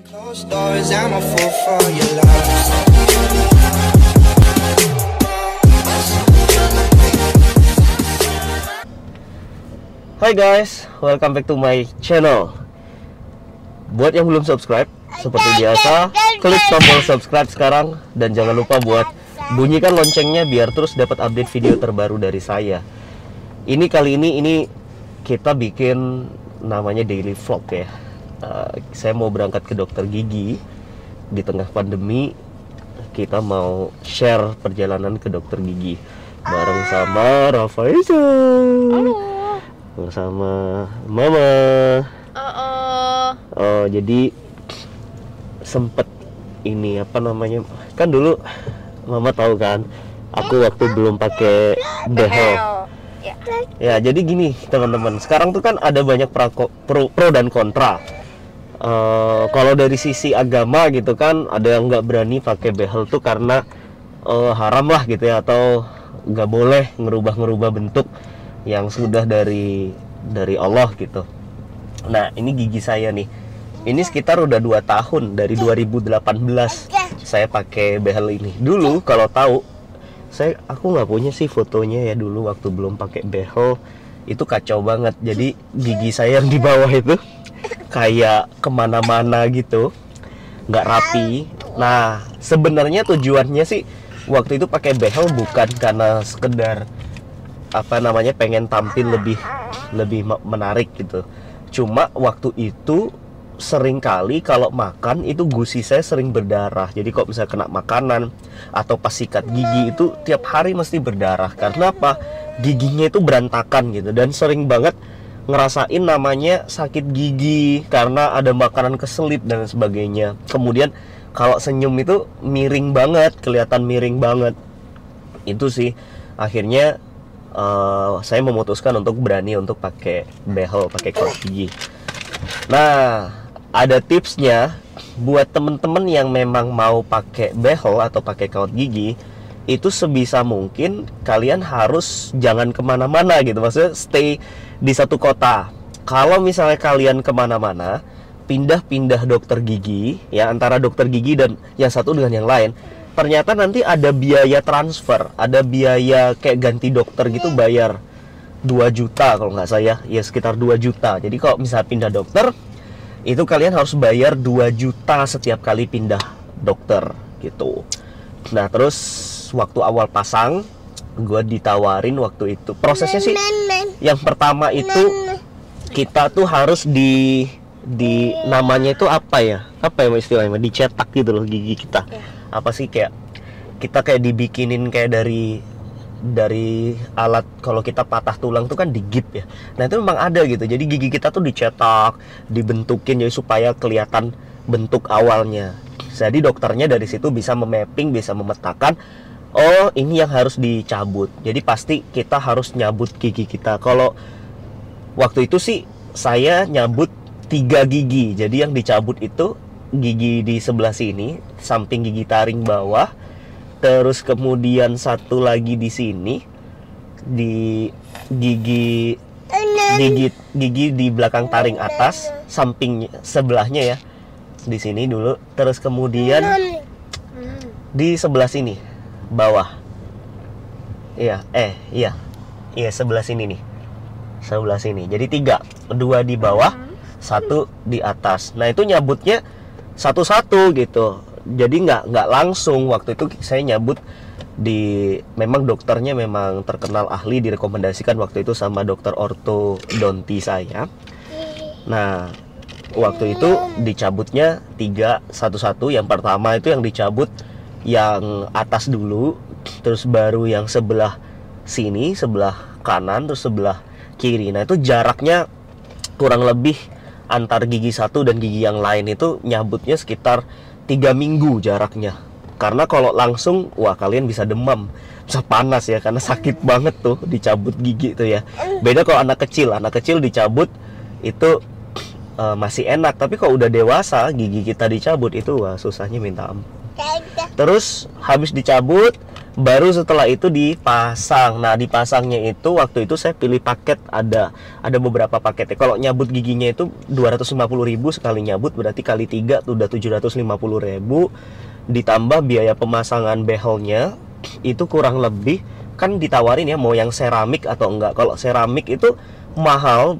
Closed doors, I'm a fool for your love. Hai guys, welcome back to my channel. Buat yang belum subscribe, seperti biasa, klik tombol subscribe sekarang. Dan jangan lupa buat bunyikan loncengnya biar terus dapat update video terbaru dari saya. Kali ini kita bikin namanya daily vlog ya. Saya mau berangkat ke dokter gigi. Di tengah pandemi, kita mau share perjalanan ke dokter gigi bareng sama Rafaisa. Halo. Bersama Mama. Jadi sempet ini apa namanya? Kan dulu Mama tahu kan, aku waktu belum pakai behel. Ya, jadi gini teman-teman. Sekarang tuh kan ada banyak pro dan kontra. Kalau dari sisi agama gitu kan, ada yang nggak berani pakai behel tuh karena haram lah gitu ya, atau nggak boleh ngerubah bentuk yang sudah dari Allah gitu. Nah, ini gigi saya nih. Ini sekitar udah 2 tahun, dari 2018 saya pakai behel ini. Dulu kalau tahu, aku nggak punya sih fotonya ya dulu waktu belum pakai behel. Itu kacau banget. Jadi gigi saya yang di bawah itu kayak kemana-mana gitu, nggak rapi. Nah, sebenarnya tujuannya sih waktu itu pakai behel bukan karena sekedar pengen tampil lebih menarik gitu. Cuma waktu itu sering kali kalau makan itu gusi saya sering berdarah. Jadi kalau misalnya kena makanan atau pas sikat gigi itu tiap hari mesti berdarah. Karena apa? Giginya itu berantakan gitu, dan sering banget ngerasain namanya sakit gigi karena ada makanan keselip dan sebagainya. Kemudian kalau senyum itu miring banget, kelihatan miring banget. Itu sih akhirnya saya memutuskan untuk berani untuk pakai behel, pakai kawat gigi. Nah, ada tipsnya buat temen-temen yang memang mau pakai behel atau pakai kawat gigi. Itu sebisa mungkin kalian harus jangan kemana-mana gitu, maksudnya stay di satu kota. Kalau misalnya kalian kemana-mana, pindah-pindah dokter gigi ya, antara dokter gigi dan yang satu dengan yang lain, ternyata nanti ada biaya transfer, ada biaya kayak ganti dokter gitu, bayar 2 juta kalau nggak saya, ya sekitar 2 juta. Jadi kalau misalnya pindah dokter, itu kalian harus bayar 2 juta setiap kali pindah dokter gitu. Nah, terus waktu awal pasang, gue ditawarin waktu itu. Prosesnya sih, yang pertama itu kita tuh harus di namanya itu apa ya istilahnya, dicetak gitu loh gigi kita. Apa sih, kayak kita kayak dibikinin kayak dari alat, kalau kita patah tulang tuh kan digip ya. Nah, itu memang ada gitu. Jadi gigi kita tuh dicetak, dibentukin jadi supaya kelihatan bentuk awalnya. Jadi dokternya dari situ bisa memapping, bisa memetakan, oh ini yang harus dicabut. Jadi pasti kita harus nyabut gigi kita. Kalau waktu itu sih saya nyabut 3 gigi. Jadi yang dicabut itu gigi di sebelah sini, samping gigi taring bawah. Terus kemudian satu lagi di sini, di gigi di belakang taring atas, samping sebelahnya ya. Di sini dulu. Terus kemudian di sebelah sini bawah. Iya, sebelah sini nih. Sebelah sini. Jadi 3, 2 di bawah, 1 di atas. Nah, itu nyabutnya satu-satu gitu. Jadi nggak langsung. Waktu itu saya nyabut memang dokternya memang terkenal ahli, direkomendasikan waktu itu sama dokter ortodonti saya. Nah, waktu itu dicabutnya 3 satu-satu. Yang pertama itu yang dicabut yang atas dulu, terus baru yang sebelah sini, sebelah kanan, terus sebelah kiri. Nah, itu jaraknya kurang lebih antar gigi satu dan gigi yang lain itu nyabutnya sekitar 3 minggu jaraknya. Karena kalau langsung, wah kalian bisa demam, bisa panas ya, karena sakit banget tuh dicabut gigi tuh ya. Beda kalau anak kecil dicabut itu masih enak. Tapi kalau udah dewasa, gigi kita dicabut itu wah susahnya minta ampun. Terus habis dicabut, Baru setelah itu dipasang. Nah, dipasangnya itu waktu itu saya pilih paket, ada beberapa paket ya. Kalau nyabut giginya itu 250.000 sekali nyabut, berarti kali 3 tuh udah 750.000. Ditambah biaya pemasangan behelnya itu kurang lebih, kan ditawarin ya mau yang seramik atau enggak. Kalau seramik itu mahal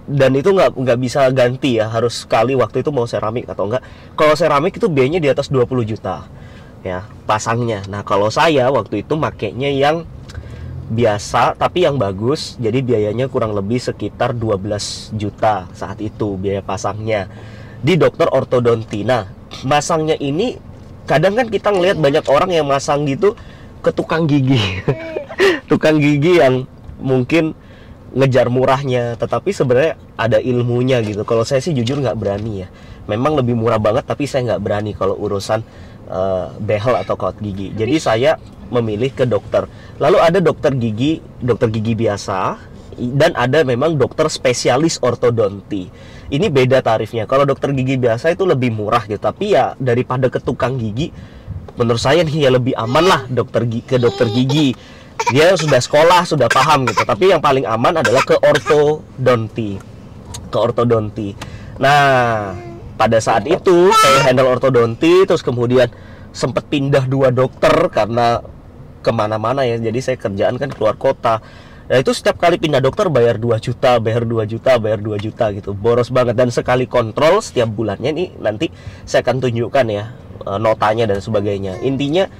dan itu nggak bisa ganti ya, harus sekali waktu itu mau seramik atau enggak. Kalau seramik itu biayanya di atas 20 juta ya pasangnya. Nah, kalau saya waktu itu makainya yang biasa tapi yang bagus, jadi biayanya kurang lebih sekitar 12 juta saat itu biaya pasangnya di dokter ortodonti. Nah, masangnya ini kadang kan kita ngelihat banyak orang yang masang gitu ke tukang gigi tukang gigi yang mungkin ngejar murahnya, tetapi sebenarnya ada ilmunya gitu. Kalau saya sih jujur nggak berani ya, memang lebih murah banget tapi saya nggak berani kalau urusan behel atau kawat gigi. Jadi saya memilih ke dokter. Lalu ada dokter gigi biasa, dan ada memang dokter spesialis ortodonti. Ini beda tarifnya. Kalau dokter gigi biasa itu lebih murah gitu, tapi ya daripada ke tukang gigi, menurut saya nih ya lebih aman lah ke dokter gigi. Dia sudah sekolah, sudah paham gitu. Tapi yang paling aman adalah ke ortodonti. Nah, pada saat itu saya handle ortodonti, terus kemudian sempat pindah 2 dokter karena kemana-mana ya. Jadi saya kerjaan kan keluar kota. Nah, itu setiap kali pindah dokter bayar 2 juta, bayar 2 juta, bayar 2 juta gitu. Boros banget. Dan sekali kontrol setiap bulannya nih, nanti saya akan tunjukkan ya notanya dan sebagainya. Intinya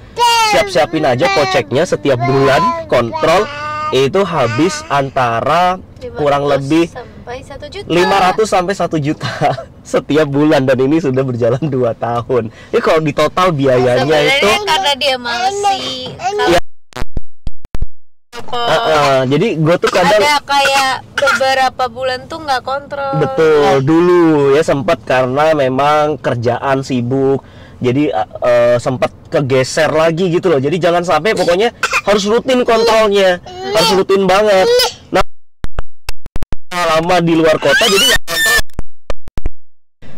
siap-siapin aja koceknya setiap bulan kontrol itu habis antara kurang lebih 500 sampai 1 juta setiap bulan, dan ini sudah berjalan 2 tahun. Ini kalau di total biayanya sebenarnya itu karena dia males sih. Ya. Jadi gue tuh kadang ada kayak beberapa bulan tuh nggak kontrol. betul dulu ya sempat karena memang kerjaan sibuk. Jadi sempat kegeser lagi gitu loh. Jadi jangan sampai, pokoknya harus rutin kontrolnya, harus rutin banget. Nah, lama di luar kota jadi nggak kontrol,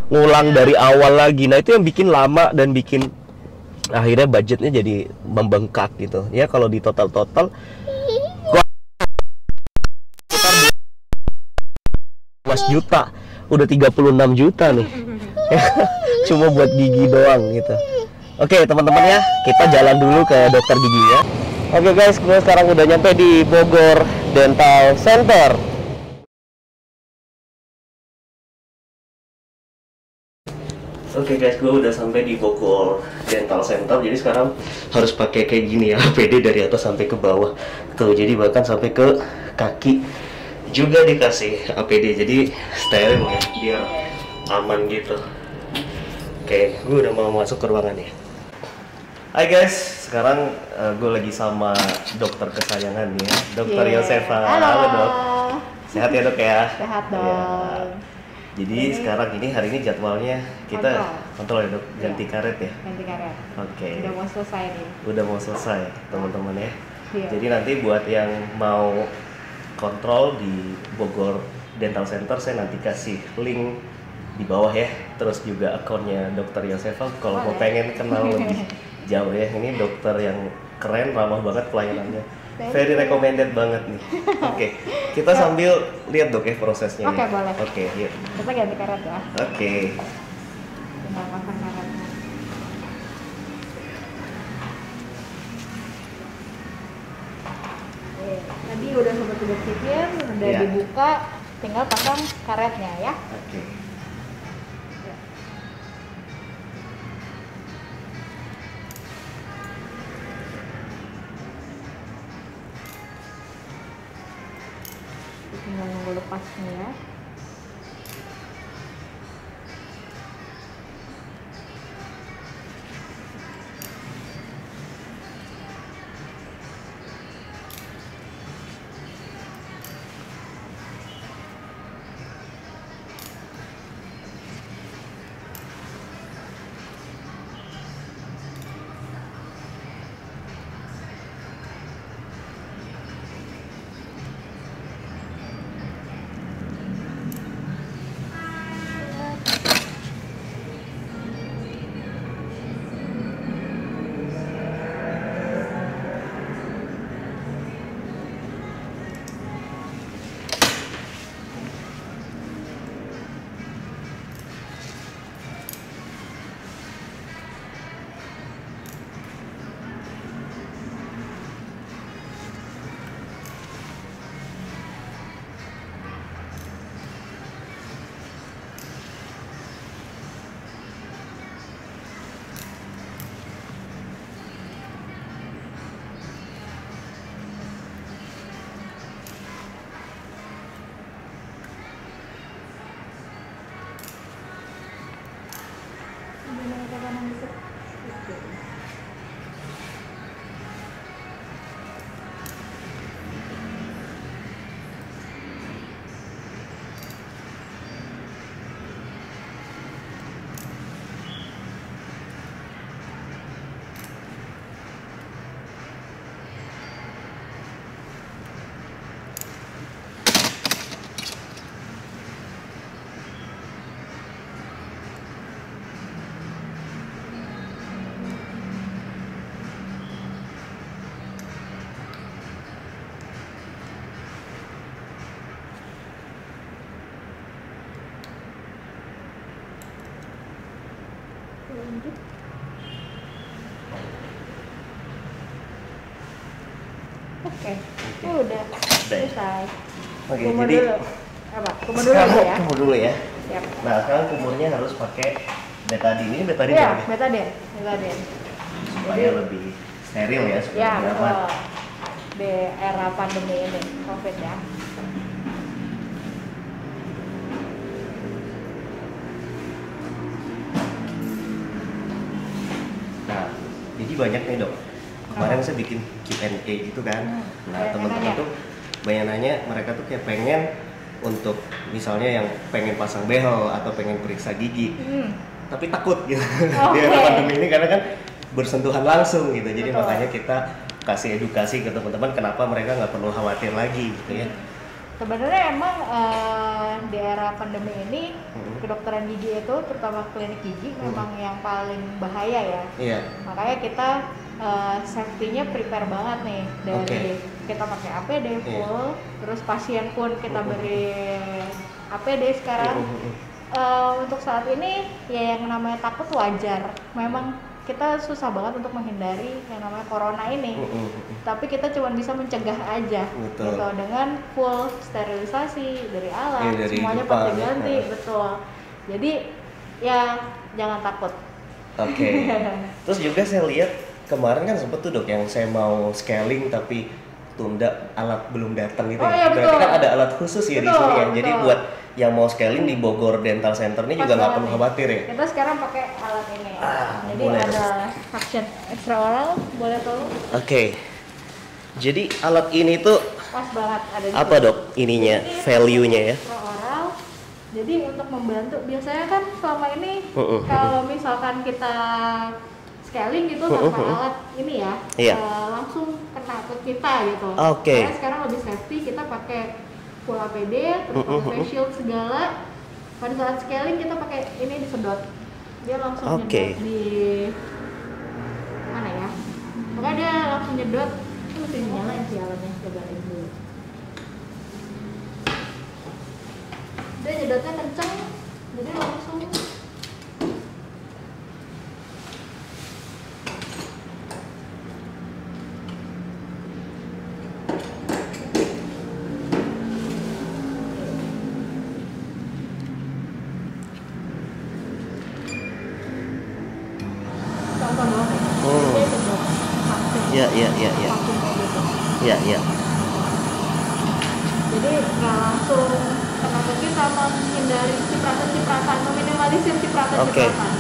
ngulang dari awal lagi. Nah, itu yang bikin lama dan bikin akhirnya budgetnya jadi membengkak gitu. Ya kalau di total gua sekitar 12 juta, udah 36 juta nih. Cuma buat gigi doang gitu. Oke teman-teman ya, kita jalan dulu ke dokter giginya. Oke guys, gue sekarang udah nyampe di Bogor Dental Center. Oke guys, gue udah sampai di Bogor Dental Center. Jadi sekarang harus pakai kayak gini ya, APD dari atas sampai ke bawah. Tuh, jadi bahkan sampai ke kaki juga dikasih APD. Jadi steril ya, biar aman gitu. Oke, gue udah mau masuk ke ruangannya. Hai guys, sekarang gue lagi sama dokter kesayangan ya, Dokter Yosefa. Halo dok. Sehat ya dok ya? Sehat dong. Ya. Jadi sekarang hari ini jadwalnya kita kontrol ya dok, ganti karet ya? Ganti karet. Oke. Udah mau selesai nih. Udah mau selesai teman-teman ya. Iya. Jadi nanti buat yang mau kontrol di Bogor Dental Center, saya nanti kasih link di bawah ya, terus juga akunnya Dokter Yosefa kalau mau pengen kenal lebih jauh ya. Ini dokter yang keren, ramah banget pelayanannya, very recommended banget nih. Oke, kita sambil lihat dok ya prosesnya. Oke, boleh. Oke, yuk. Kita ganti karet ya. Oke. Kita pasang karetnya. Oke, tadi udah sempat dibersihin, udah Iya. dibuka, tinggal pasang karetnya ya. Oke. Tinggal nunggu lepasnya ya. Lanjut. Oke, udah selesai. Oke, Kumur jadi dulu. Apa? Kumur dulu sekarang ya. kumur dulu ya. Siap. Nah, sekarang kumurnya harus pakai betadine. Ini betadine Iya, ya? betadine. Supaya lebih steril ya, supaya Ya, lebih aman. betul. Di era pandemi ini, COVID ya. Nah, jadi banyak nih dok. Kemarin saya bikin Q&A gitu kan. Nah, banyak teman-teman nanya. tuh banyak nanya, mereka tuh kayak pengen untuk misalnya yang pengen pasang behel atau pengen periksa gigi, tapi takut gitu di era pandemi ini karena kan bersentuhan langsung gitu. Jadi Betul. makanya kita kasih edukasi ke teman-teman kenapa mereka nggak perlu khawatir lagi gitu ya. Sebenarnya emang di era pandemi ini kedokteran gigi itu, terutama klinik gigi, memang yang paling bahaya ya. Iya. Makanya kita safety-nya prepare banget nih dari Oke. kita pakai APD full, terus pasien pun kita beri APD sekarang. Untuk saat ini ya yang namanya takut wajar. Memang kita susah banget untuk menghindari yang namanya corona ini. Tapi kita cuma bisa mencegah aja. Betul. Gitu, dengan full sterilisasi dari alat, Iya, dari semuanya depan, pakai ganti, ya. betul. Jadi ya jangan takut. Oke. Terus juga saya lihat kemarin kan sempet tuh dok yang saya mau scaling tapi tunda, alat belum datang gitu. Oh, iya, Berarti betul. kan ada alat khusus ya di Betul, sini ya. Jadi betul. buat yang mau scaling di Bogor Dental Center ini juga nggak perlu khawatir ya. Kita sekarang pakai alat ini. Jadi boleh. ada suction extraoral, boleh tuh. Oke. Jadi alat ini tuh Pas banget ada di apa sini. dok ininya, Ini value-nya ya? Extraoral. Jadi untuk membantu, biasanya kan selama ini Mm-mm. kalau misalkan kita scaling gitu tanpa alat ini ya, Iya. langsung kena ke kita gitu. Oke. Karena sekarang lebih safety, kita pakai full APD, terus pakai face shield segala. Pada saat scaling kita pakai ini disedot, dia langsung Oke. nyedot di mana ya? Pokoknya dia langsung nyedot. Ini mesti dinyalain sih alatnya, cobain dulu. Dia nyedotnya kenceng, jadi langsung contoh doang ya. Oh. Dia nyedot langsung. Iya, iya, iya, iya. Langsung kayak gitu. Iya, iya. Jadi nggak langsung kena ke kita, menghindari cipratan-cipratan, meminimalisir cipratan-cipratan.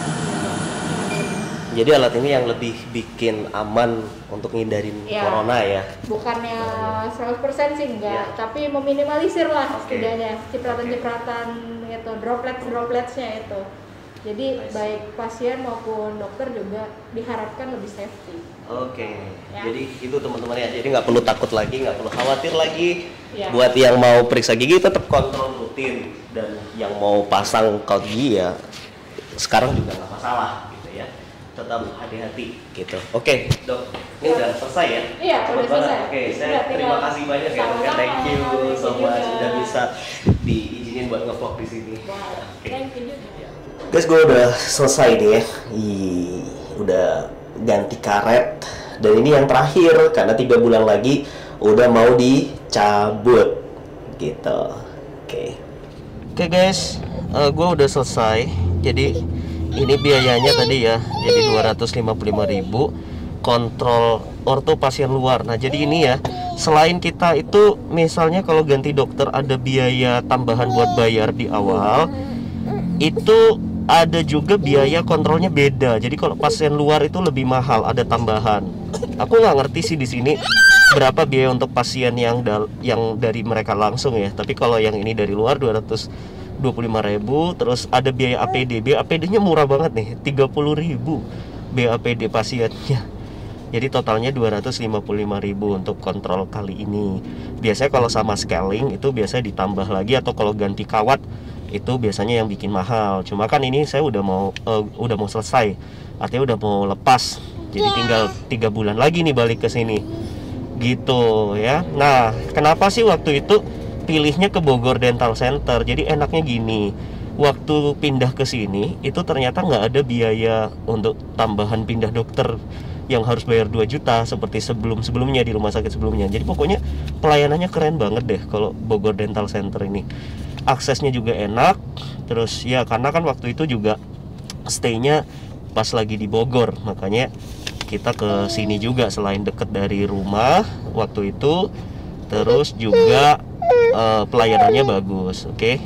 Jadi alat ini yang lebih bikin aman untuk ngindarin Iya. corona ya. Bukannya 100% sih enggak, Iya. tapi meminimalisir lah Oke. setidaknya cipratan-cipratan itu, droplets-dropletnya itu. Jadi I see. baik pasien maupun dokter juga diharapkan lebih safety. Oke, Ya. jadi itu teman-teman ya. Jadi nggak perlu takut lagi, nggak perlu khawatir lagi. Ya. Buat yang mau periksa gigi tetap kontrol rutin, dan yang mau pasang kaut gigi ya sekarang juga nggak masalah gitu ya. Tetap hati-hati gitu. Oke, dok, ini udah selesai ya? Iya, Cepet udah banget. selesai. Oke, saya Udah, terima tinggal kasih banyak ya, dok. sama-sama. Thank you so Thank you much juga. sudah bisa diizinin buat ngevlog di sini. Wow, thank you juga. Guys, gue udah selesai nih ya. Udah ganti karet. Dan ini yang terakhir karena 3 bulan lagi udah mau dicabut gitu. Oke guys, gue udah selesai. Jadi ini biayanya tadi ya, jadi 255.000 kontrol orto pasien luar. Nah jadi ini ya, selain kita itu misalnya kalau ganti dokter ada biaya tambahan buat bayar di awal, itu ada juga biaya kontrolnya beda. Jadi kalau pasien luar itu lebih mahal, ada tambahan. Aku nggak ngerti sih di sini berapa biaya untuk pasien yang dari mereka langsung ya. Tapi kalau yang ini dari luar 225.000. Terus ada biaya APD. Biaya APD-nya murah banget nih, 30.000 biaya APD pasiennya. Jadi totalnya 255.000 untuk kontrol kali ini. Biasanya kalau sama scaling itu biasanya ditambah lagi, atau kalau ganti kawat itu biasanya yang bikin mahal. Cuma kan ini saya udah mau selesai, artinya udah mau lepas, jadi tinggal 3 bulan lagi nih balik ke sini gitu ya. Nah, kenapa sih waktu itu pilihnya ke Bogor Dental Center? Jadi enaknya gini, waktu pindah ke sini itu ternyata nggak ada biaya untuk tambahan pindah dokter yang harus bayar 2 juta seperti sebelumnya di rumah sakit sebelumnya. Jadi pokoknya pelayanannya keren banget deh kalau Bogor Dental Center ini. Aksesnya juga enak. Terus ya karena kan waktu itu juga stay-nya pas lagi di Bogor, makanya kita ke sini juga selain deket dari rumah waktu itu. Terus juga pelayanannya bagus, oke?